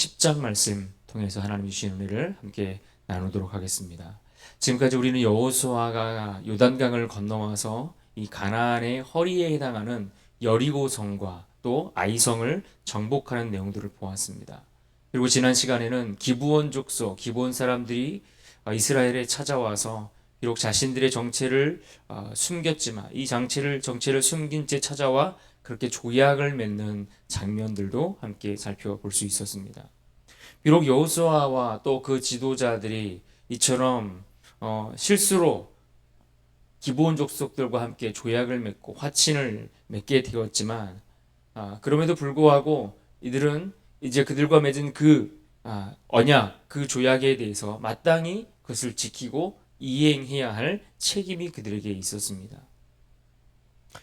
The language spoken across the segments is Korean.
10장 말씀 통해서 하나님 주신 은혜를 함께 나누도록 하겠습니다. 지금까지 우리는 여호수아가 요단강을 건너와서 이 가나안의 허리에 해당하는 여리고성과 또 아이성을 정복하는 내용들을 보았습니다. 그리고 지난 시간에는 기브온 족속, 기브온 사람들이 이스라엘에 찾아와서 비록 자신들의 정체를 숨겼지만 이 정체를 숨긴 채 찾아와 그렇게 조약을 맺는 장면들도 함께 살펴볼 수 있었습니다. 비록 여호수아와 또 그 지도자들이 이처럼 실수로 기브온 족속들과 함께 조약을 맺고 화친을 맺게 되었지만 그럼에도 불구하고 이들은 이제 그들과 맺은 그 언약, 그 조약에 대해서 마땅히 그것을 지키고 이행해야 할 책임이 그들에게 있었습니다.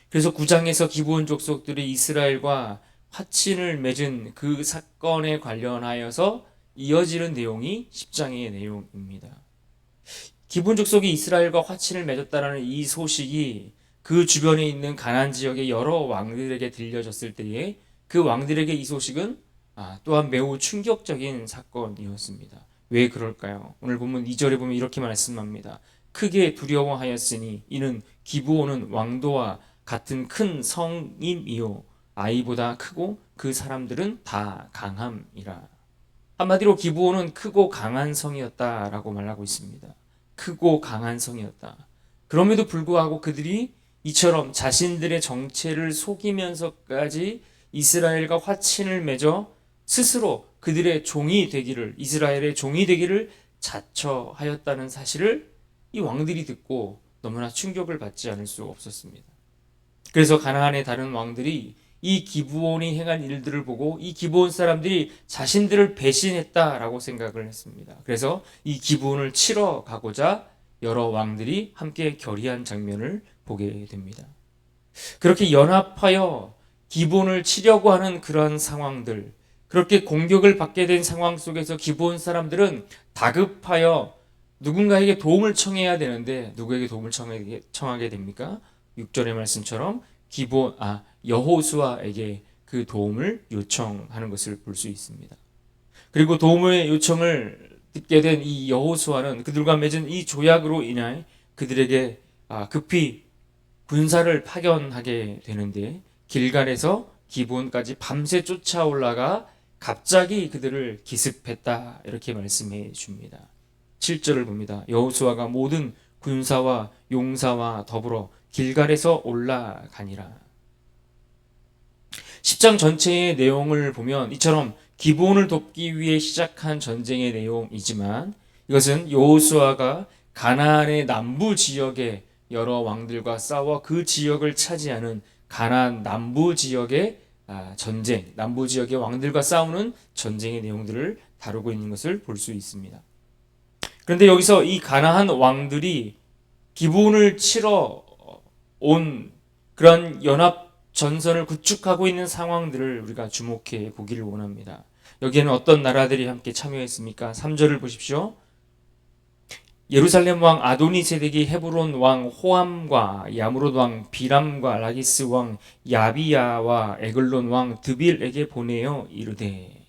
그래서 9장에서 기브온 족속들이 이스라엘과 화친을 맺은 그 사건에 관련하여서 이어지는 내용이 10장의 내용입니다. 기브온 족속이 이스라엘과 화친을 맺었다는 이 소식이 그 주변에 있는 가나안 지역의 여러 왕들에게 들려졌을 때에 그 왕들에게 이 소식은 또한 매우 충격적인 사건이었습니다. 왜 그럴까요? 오늘 본문 2절에 보면 이렇게 말씀합니다. 크게 두려워하였으니 이는 기브온은 왕도와 같은 큰 성임이요 아이보다 크고 그 사람들은 다 강함이라. 한마디로 기브온은 크고 강한 성이었다라고 말하고 있습니다. 크고 강한 성이었다. 그럼에도 불구하고 그들이 이처럼 자신들의 정체를 속이면서까지 이스라엘과 화친을 맺어 스스로 그들의 종이 되기를, 이스라엘의 종이 되기를 자처하였다는 사실을 이 왕들이 듣고 너무나 충격을 받지 않을 수 없었습니다. 그래서 가나안의 다른 왕들이 이 기브온이 행한 일들을 보고 이 기브온 사람들이 자신들을 배신했다라고 생각을 했습니다. 그래서 이 기브온을 치러 가고자 여러 왕들이 함께 결의한 장면을 보게 됩니다. 그렇게 연합하여 기브온을 치려고 하는 그러한 상황들, 그렇게 공격을 받게 된 상황 속에서 기브온 사람들은 다급하여 누군가에게 도움을 청해야 되는데 누구에게 도움을 청하게 됩니까? 6절의 말씀처럼 여호수아에게 그 도움을 요청하는 것을 볼 수 있습니다. 그리고 도움의 요청을 듣게 된 이 여호수아는 그들과 맺은 이 조약으로 인해 그들에게 급히 군사를 파견하게 되는데 길갈에서 기브온까지 밤새 쫓아 올라가 갑자기 그들을 기습했다 이렇게 말씀해 줍니다. 7절을 봅니다. 여호수아가 모든 군사와 용사와 더불어 길갈에서 올라가니라. 10장 전체의 내용을 보면 이처럼 기브온을 돕기 위해 시작한 전쟁의 내용이지만 이것은 여호수아가 가나안의 남부 지역의 여러 왕들과 싸워 그 지역을 차지하는 가나안 남부 지역의 전쟁, 남부 지역의 왕들과 싸우는 전쟁의 내용들을 다루고 있는 것을 볼 수 있습니다. 그런데 여기서 이 가나안 왕들이 기브온을 치러 온 그런 연합 전선을 구축하고 있는 상황들을 우리가 주목해 보기를 원합니다. 여기에는 어떤 나라들이 함께 참여했습니까? 3절을 보십시오. 예루살렘 왕 아도니세덱이 헤브론 왕 호암과 야무롯 왕 비람과 라기스 왕 야비야와 에글론 왕 드빌에게 보내어 이르되.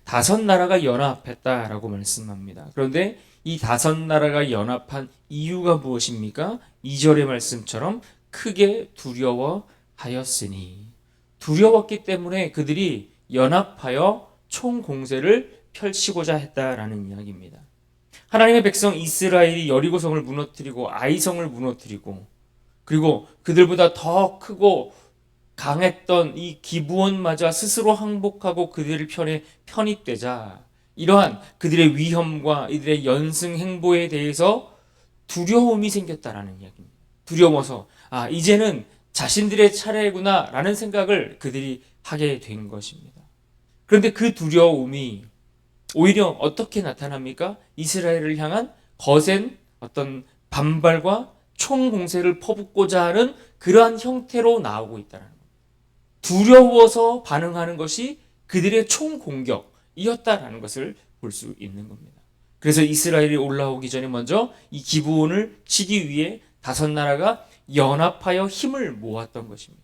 5나라가 연합했다라고 말씀합니다. 그런데 이 5나라가 연합한 이유가 무엇입니까? 2절의 말씀처럼 크게 두려워하였으니. 두려웠기 때문에 그들이 연합하여 총공세를 펼치고자 했다라는 이야기입니다. 하나님의 백성 이스라엘이 여리고성을 무너뜨리고 아이성을 무너뜨리고 그리고 그들보다 더 크고 강했던 이 기브온마저 스스로 항복하고 그들의 편에 편입되자 이러한 그들의 위험과 이들의 연승 행보에 대해서 두려움이 생겼다라는 이야기입니다. 두려워서 이제는 자신들의 차례구나 라는 생각을 그들이 하게 된 것입니다. 그런데 그 두려움이 오히려 어떻게 나타납니까? 이스라엘을 향한 거센 어떤 반발과 총공세를 퍼붓고자 하는 그러한 형태로 나오고 있다는 겁니다. 두려워서 반응하는 것이 그들의 총공격이었다라는 것을 볼 수 있는 겁니다. 그래서 이스라엘이 올라오기 전에 먼저 이 기브온을 치기 위해 5나라가 연합하여 힘을 모았던 것입니다.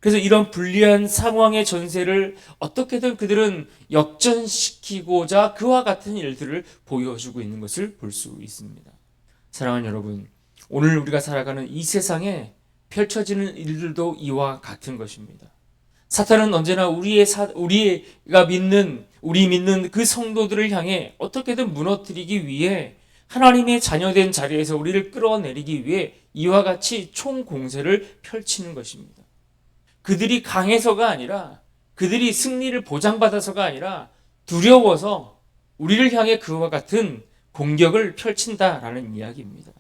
그래서 이런 불리한 상황의 전세를 어떻게든 그들은 역전시키고자 그와 같은 일들을 보여주고 있는 것을 볼 수 있습니다. 사랑하는 여러분, 오늘 우리가 살아가는 이 세상에 펼쳐지는 일들도 이와 같은 것입니다. 사탄은 언제나 우리가 믿는 그 성도들을 향해 어떻게든 무너뜨리기 위해 하나님의 자녀된 자리에서 우리를 끌어내리기 위해 이와 같이 총공세를 펼치는 것입니다. 그들이 강해서가 아니라, 그들이 승리를 보장받아서가 아니라 두려워서 우리를 향해 그와 같은 공격을 펼친다라는 이야기입니다.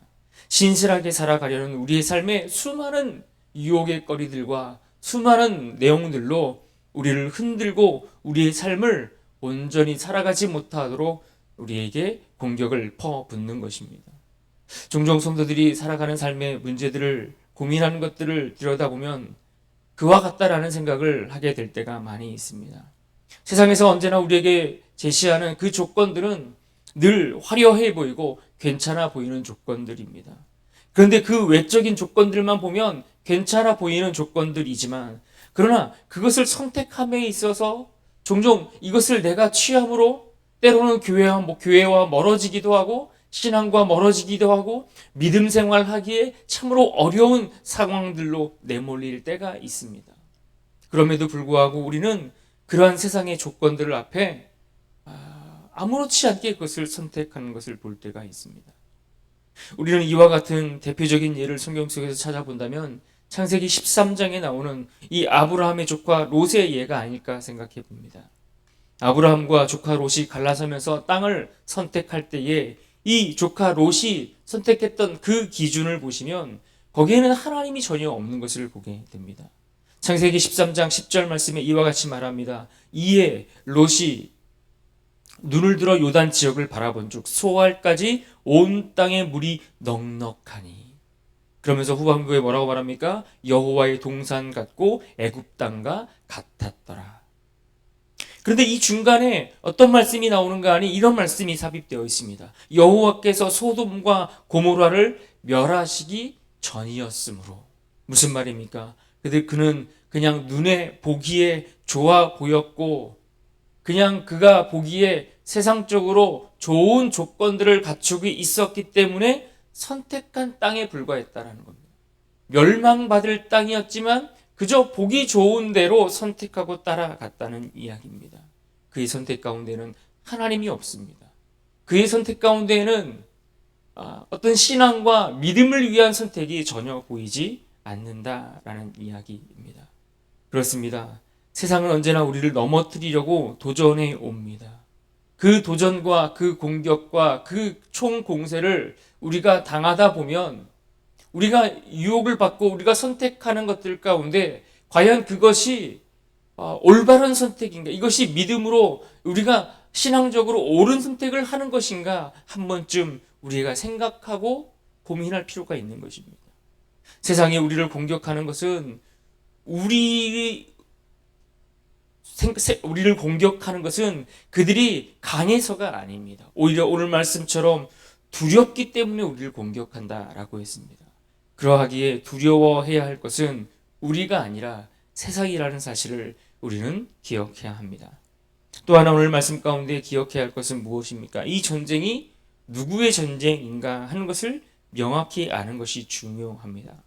신실하게 살아가려는 우리의 삶에 수많은 유혹의 거리들과 수많은 내용들로 우리를 흔들고 우리의 삶을 온전히 살아가지 못하도록 우리에게 공격을 퍼붓는 것입니다. 종종 성도들이 살아가는 삶의 문제들을 고민하는 것들을 들여다보면 그와 같다라는 생각을 하게 될 때가 많이 있습니다. 세상에서 언제나 우리에게 제시하는 그 조건들은 늘 화려해 보이고 괜찮아 보이는 조건들입니다. 그런데 그 외적인 조건들만 보면 괜찮아 보이는 조건들이지만, 그러나 그것을 선택함에 있어서 종종 이것을 내가 취함으로 때로는 교회와 멀어지기도 하고 신앙과 멀어지기도 하고 믿음 생활하기에 참으로 어려운 상황들로 내몰릴 때가 있습니다. 그럼에도 불구하고 우리는 그러한 세상의 조건들 앞에 아무렇지 않게 그것을 선택하는 것을 볼 때가 있습니다. 우리는 이와 같은 대표적인 예를 성경 속에서 찾아본다면 창세기 13장에 나오는 이 아브라함의 조카 롯의 예가 아닐까 생각해 봅니다. 아브라함과 조카 롯이 갈라서면서 땅을 선택할 때에 이 조카 롯이 선택했던 그 기준을 보시면 거기에는 하나님이 전혀 없는 것을 보게 됩니다. 창세기 13장 10절 말씀에 이와 같이 말합니다. 이에 롯이 눈을 들어 요단 지역을 바라본 즉 소알까지 온 땅에 물이 넉넉하니. 그러면서 후반부에 뭐라고 말합니까? 여호와의 동산 같고 애굽 땅과 같았더라. 그런데 이 중간에 어떤 말씀이 나오는가 하니 이런 말씀이 삽입되어 있습니다. 여호와께서 소돔과 고모라를 멸하시기 전이었으므로. 무슨 말입니까? 그는 그냥 눈에 보기에 좋아 보였고 그냥 그가 보기에 세상적으로 좋은 조건들을 갖추고 있었기 때문에 선택한 땅에 불과했다라는 겁니다. 멸망받을 땅이었지만 그저 보기 좋은 대로 선택하고 따라갔다는 이야기입니다. 그의 선택 가운데는 하나님이 없습니다. 그의 선택 가운데에는 어떤 신앙과 믿음을 위한 선택이 전혀 보이지 않는다라는 이야기입니다. 그렇습니다. 세상은 언제나 우리를 넘어뜨리려고 도전해 옵니다. 그 도전과 그 공격과 그 총공세를 우리가 당하다 보면 우리가 유혹을 받고 우리가 선택하는 것들 가운데 과연 그것이 올바른 선택인가? 이것이 믿음으로 우리가 신앙적으로 옳은 선택을 하는 것인가? 한 번쯤 우리가 생각하고 고민할 필요가 있는 것입니다. 세상이 우리를 공격하는 것은 우리를 공격하는 것은 그들이 강해서가 아닙니다. 오히려 오늘 말씀처럼 두렵기 때문에 우리를 공격한다라고 했습니다. 그러하기에 두려워해야 할 것은 우리가 아니라 세상이라는 사실을 우리는 기억해야 합니다. 또 하나 오늘 말씀 가운데 기억해야 할 것은 무엇입니까? 이 전쟁이 누구의 전쟁인가 하는 것을 명확히 아는 것이 중요합니다.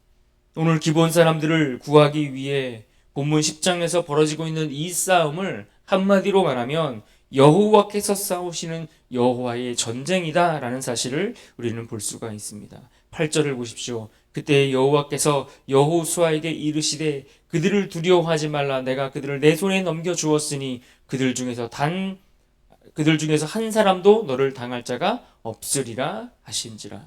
오늘 기본 사람들을 구하기 위해 본문 10장에서 벌어지고 있는 이 싸움을 한마디로 말하면 여호와께서 싸우시는 여호와의 전쟁이다라는 사실을 우리는 볼 수가 있습니다. 8절을 보십시오. 그때 여호와께서 여호수아에게 이르시되 그들을 두려워하지 말라. 내가 그들을 내 손에 넘겨 주었으니 그들 중에서 한 사람도 너를 당할 자가 없으리라 하신지라.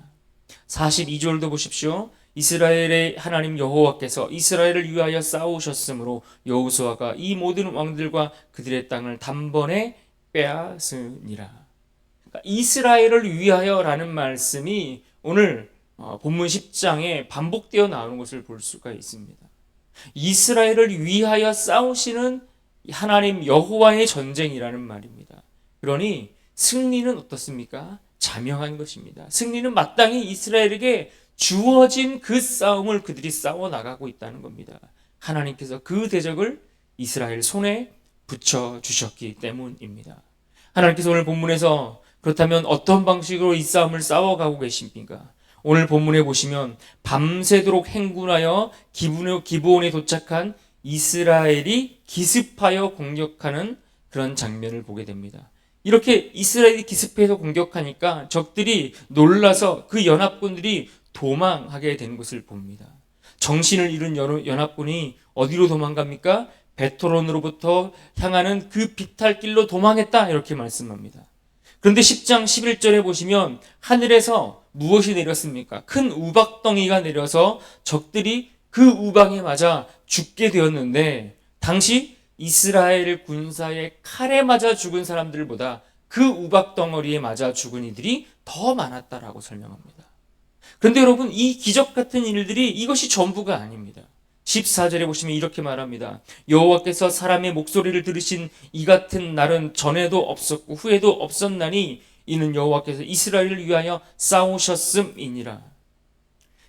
42절도 보십시오. 이스라엘의 하나님 여호와께서 이스라엘을 위하여 싸우셨으므로 여호수아가 이 모든 왕들과 그들의 땅을 단번에 빼앗으니라. 그러니까 이스라엘을 위하여라는 말씀이 오늘 본문 10장에 반복되어 나오는 것을 볼 수가 있습니다. 이스라엘을 위하여 싸우시는 하나님 여호와의 전쟁이라는 말입니다. 그러니 승리는 어떻습니까? 자명한 것입니다. 승리는 마땅히 이스라엘에게 주어진 그 싸움을 그들이 싸워나가고 있다는 겁니다. 하나님께서 그 대적을 이스라엘 손에 붙여주셨기 때문입니다. 하나님께서 오늘 본문에서 그렇다면 어떤 방식으로 이 싸움을 싸워가고 계십니까? 오늘 본문에 보시면 밤새도록 행군하여 기브온에 도착한 이스라엘이 기습하여 공격하는 그런 장면을 보게 됩니다. 이렇게 이스라엘이 기습해서 공격하니까 적들이 놀라서 그 연합군들이 도망하게 되는 것을 봅니다. 정신을 잃은 연합군이 어디로 도망갑니까? 베토론으로부터 향하는 그 비탈길로 도망했다, 이렇게 말씀합니다. 그런데 10장 11절에 보시면 하늘에서 무엇이 내렸습니까? 큰 우박덩이가 내려서 적들이 그 우박에 맞아 죽게 되었는데, 당시 이스라엘 군사의 칼에 맞아 죽은 사람들보다 그 우박덩어리에 맞아 죽은 이들이 더 많았다라고 설명합니다. 그런데 여러분, 이 기적 같은 일들이 이것이 전부가 아닙니다. 14절에 보시면 이렇게 말합니다. 여호와께서 사람의 목소리를 들으신 이 같은 날은 전에도 없었고 후에도 없었나니 이는 여호와께서 이스라엘을 위하여 싸우셨음이니라.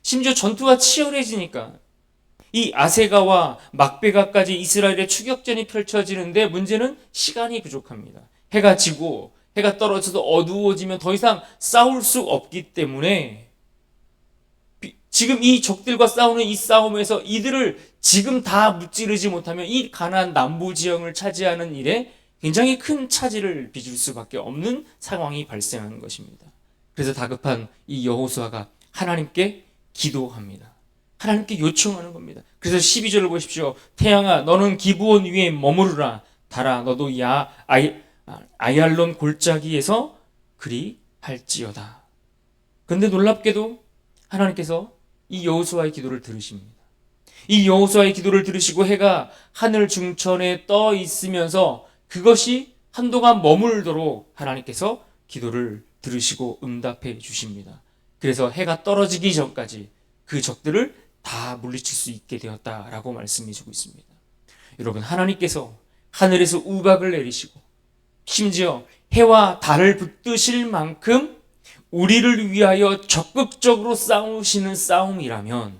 심지어 전투가 치열해지니까 이 아세가와 막베가까지 이스라엘의 추격전이 펼쳐지는데 문제는 시간이 부족합니다. 해가 지고 해가 떨어져서 어두워지면 더 이상 싸울 수 없기 때문에 지금 이 적들과 싸우는 이 싸움에서 이들을 지금 다 무찌르지 못하면 이 가나안 남부 지형을 차지하는 일에 굉장히 큰 차질을 빚을 수밖에 없는 상황이 발생하는 것입니다. 그래서 다급한 이 여호수아가 하나님께 기도합니다. 하나님께 요청하는 겁니다. 그래서 12절을 보십시오. 태양아, 너는 기브온 위에 머무르라. 달아, 너도 아얄론 골짜기에서 그리 할지어다. 그런데 놀랍게도 하나님께서 이 여호수아의 기도를 들으십니다. 이 여호수아의 기도를 들으시고 해가 하늘 중천에 떠 있으면서 그것이 한동안 머물도록 하나님께서 기도를 들으시고 응답해 주십니다. 그래서 해가 떨어지기 전까지 그 적들을 다 물리칠 수 있게 되었다라고 말씀해 주고 있습니다. 여러분, 하나님께서 하늘에서 우박을 내리시고 심지어 해와 달을 붙드실 만큼 우리를 위하여 적극적으로 싸우시는 싸움이라면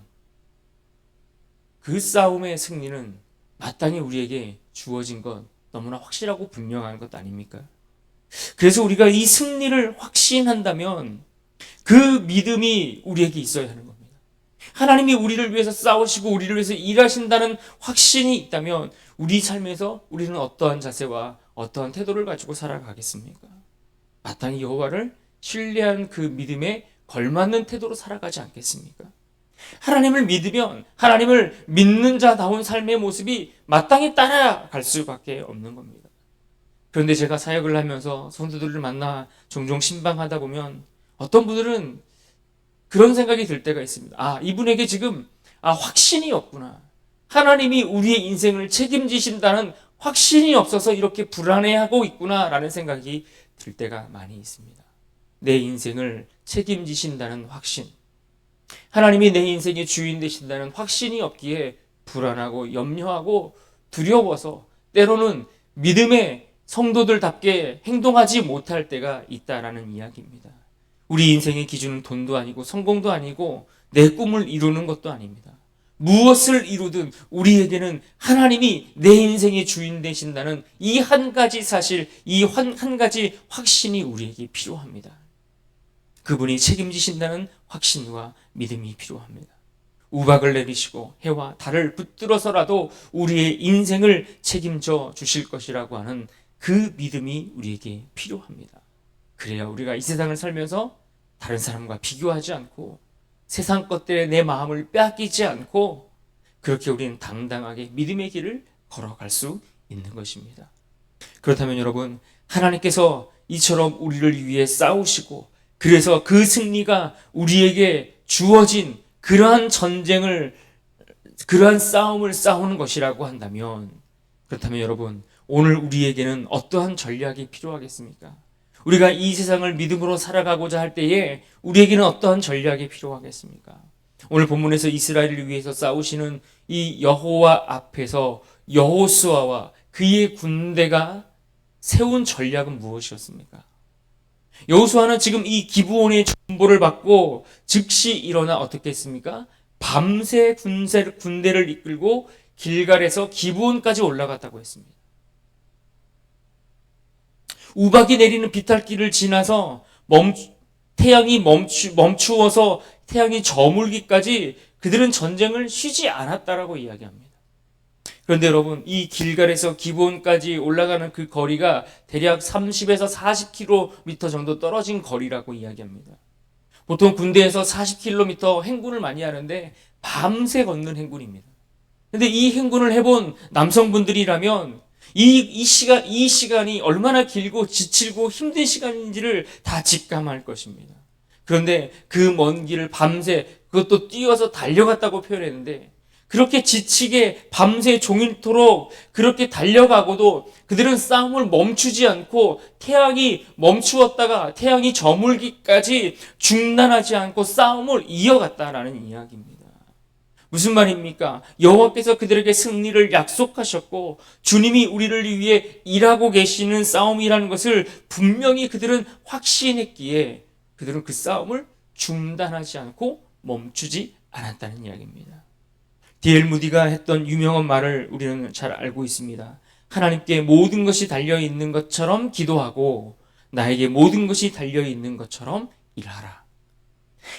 그 싸움의 승리는 마땅히 우리에게 주어진 것, 너무나 확실하고 분명한 것 아닙니까? 그래서 우리가 이 승리를 확신한다면 그 믿음이 우리에게 있어야 하는 겁니다. 하나님이 우리를 위해서 싸우시고 우리를 위해서 일하신다는 확신이 있다면 우리 삶에서 우리는 어떠한 자세와 어떠한 태도를 가지고 살아가겠습니까? 마땅히 여호와를 신뢰한 그 믿음에 걸맞는 태도로 살아가지 않겠습니까? 하나님을 믿으면 하나님을 믿는 자다운 삶의 모습이 마땅히 따라갈 수밖에 없는 겁니다. 그런데 제가 사역을 하면서 성도들을 만나 종종 신방하다 보면 어떤 분들은 그런 생각이 들 때가 있습니다. 이분에게 지금 확신이 없구나. 하나님이 우리의 인생을 책임지신다는 확신이 없어서 이렇게 불안해하고 있구나라는 생각이 들 때가 많이 있습니다. 내 인생을 책임지신다는 확신, 하나님이 내 인생의 주인 되신다는 확신이 없기에 불안하고 염려하고 두려워서 때로는 믿음의 성도들답게 행동하지 못할 때가 있다라는 이야기입니다. 우리 인생의 기준은 돈도 아니고 성공도 아니고 내 꿈을 이루는 것도 아닙니다. 무엇을 이루든 우리에게는 하나님이 내 인생의 주인 되신다는 이 한 가지 사실, 이 한 가지 확신이 우리에게 필요합니다. 그분이 책임지신다는 확신과 믿음이 필요합니다. 우박을 내리시고 해와 달을 붙들어서라도 우리의 인생을 책임져 주실 것이라고 하는 그 믿음이 우리에게 필요합니다. 그래야 우리가 이 세상을 살면서 다른 사람과 비교하지 않고 세상 것들에 내 마음을 빼앗기지 않고 그렇게 우리는 당당하게 믿음의 길을 걸어갈 수 있는 것입니다. 그렇다면 여러분, 하나님께서 이처럼 우리를 위해 싸우시고 그래서 그 승리가 우리에게 주어진 그러한 전쟁을, 그러한 싸움을 싸우는 것이라고 한다면, 그렇다면 여러분, 오늘 우리에게는 어떠한 전략이 필요하겠습니까? 우리가 이 세상을 믿음으로 살아가고자 할 때에 우리에게는 어떠한 전략이 필요하겠습니까? 오늘 본문에서 이스라엘을 위해서 싸우시는 이 여호와 앞에서 여호수아와 그의 군대가 세운 전략은 무엇이었습니까? 여호수아는 지금 이 기브온의 정보를 받고 즉시 일어나 어떻게 했습니까? 밤새 군대를 이끌고 길갈에서 기브온까지 올라갔다고 했습니다. 우박이 내리는 비탈길을 지나서 태양이 멈추어서 태양이 저물기까지 그들은 전쟁을 쉬지 않았다라고 이야기합니다. 그런데 여러분, 이 길갈에서 기브온까지 올라가는 그 거리가 대략 30에서 40km 정도 떨어진 거리라고 이야기합니다. 보통 군대에서 40km 행군을 많이 하는데 밤새 걷는 행군입니다. 근데 이 행군을 해본 남성분들이라면 이 시간이 얼마나 길고 지치고 힘든 시간인지를 다 직감할 것입니다. 그런데 그 먼 길을 밤새 그것도 뛰어서 달려갔다고 표현했는데 그렇게 지치게 밤새 종일토록 그렇게 달려가고도 그들은 싸움을 멈추지 않고 태양이 멈추었다가 태양이 저물기까지 중단하지 않고 싸움을 이어갔다라는 이야기입니다. 무슨 말입니까? 여호와께서 그들에게 승리를 약속하셨고 주님이 우리를 위해 일하고 계시는 싸움이라는 것을 분명히 그들은 확신했기에 그들은 그 싸움을 중단하지 않고 멈추지 않았다는 이야기입니다. D.L. 무디가 했던 유명한 말을 우리는 잘 알고 있습니다. 하나님께 모든 것이 달려있는 것처럼 기도하고 나에게 모든 것이 달려있는 것처럼 일하라.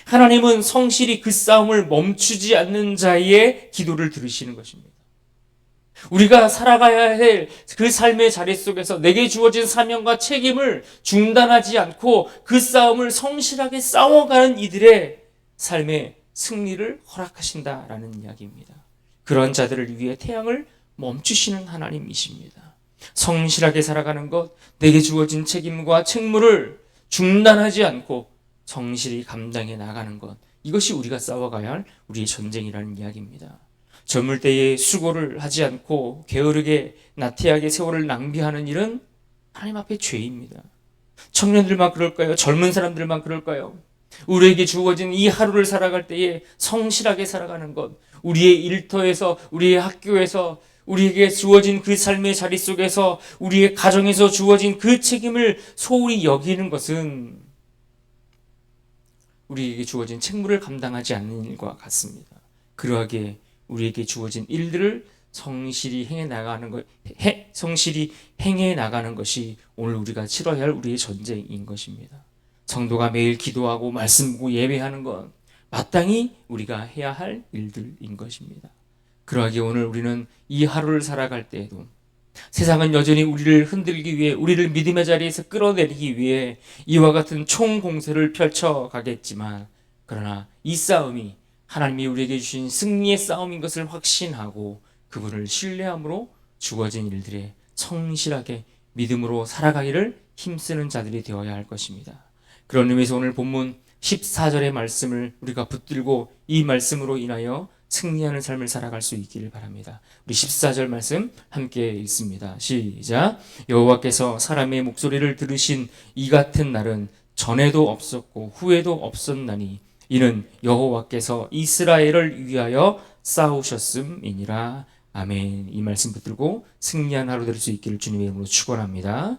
하나님은 성실히 그 싸움을 멈추지 않는 자의 기도를 들으시는 것입니다. 우리가 살아가야 할 그 삶의 자리 속에서 내게 주어진 사명과 책임을 중단하지 않고 그 싸움을 성실하게 싸워가는 이들의 삶의 승리를 허락하신다라는 이야기입니다. 그런 자들을 위해 태양을 멈추시는 하나님이십니다. 성실하게 살아가는 것, 내게 주어진 책임과 책무를 중단하지 않고 성실히 감당해 나가는 것, 이것이 우리가 싸워가야 할 우리의 전쟁이라는 이야기입니다. 젊을 때에 수고를 하지 않고 게으르게 나태하게 세월을 낭비하는 일은 하나님 앞에 죄입니다. 청년들만 그럴까요? 젊은 사람들만 그럴까요? 우리에게 주어진 이 하루를 살아갈 때에 성실하게 살아가는 것, 우리의 일터에서, 우리의 학교에서, 우리에게 주어진 그 삶의 자리 속에서, 우리의 가정에서 주어진 그 책임을 소홀히 여기는 것은 우리에게 주어진 책무를 감당하지 않는 일과 같습니다. 그러하기에 우리에게 주어진 일들을 성실히 행해 나가는 것이 오늘 우리가 치러야 할 우리의 전쟁인 것입니다. 성도가 매일 기도하고 말씀 보고 예배하는 것, 마땅히 우리가 해야 할 일들인 것입니다. 그러하기에 오늘 우리는 이 하루를 살아갈 때에도 세상은 여전히 우리를 흔들기 위해, 우리를 믿음의 자리에서 끌어내리기 위해 이와 같은 총공세를 펼쳐가겠지만, 그러나 이 싸움이 하나님이 우리에게 주신 승리의 싸움인 것을 확신하고 그분을 신뢰함으로 주어진 일들에 성실하게 믿음으로 살아가기를 힘쓰는 자들이 되어야 할 것입니다. 그런 의미에서 오늘 본문 14절의 말씀을 우리가 붙들고 이 말씀으로 인하여 승리하는 삶을 살아갈 수 있기를 바랍니다. 우리 14절 말씀 함께 읽습니다. 시작. 여호와께서 사람의 목소리를 들으신 이 같은 날은 전에도 없었고 후에도 없었나니 이는 여호와께서 이스라엘을 위하여 싸우셨음이니라. 아멘. 이 말씀 붙들고 승리한 하루 될 수 있기를 주님의 이름으로 축원합니다.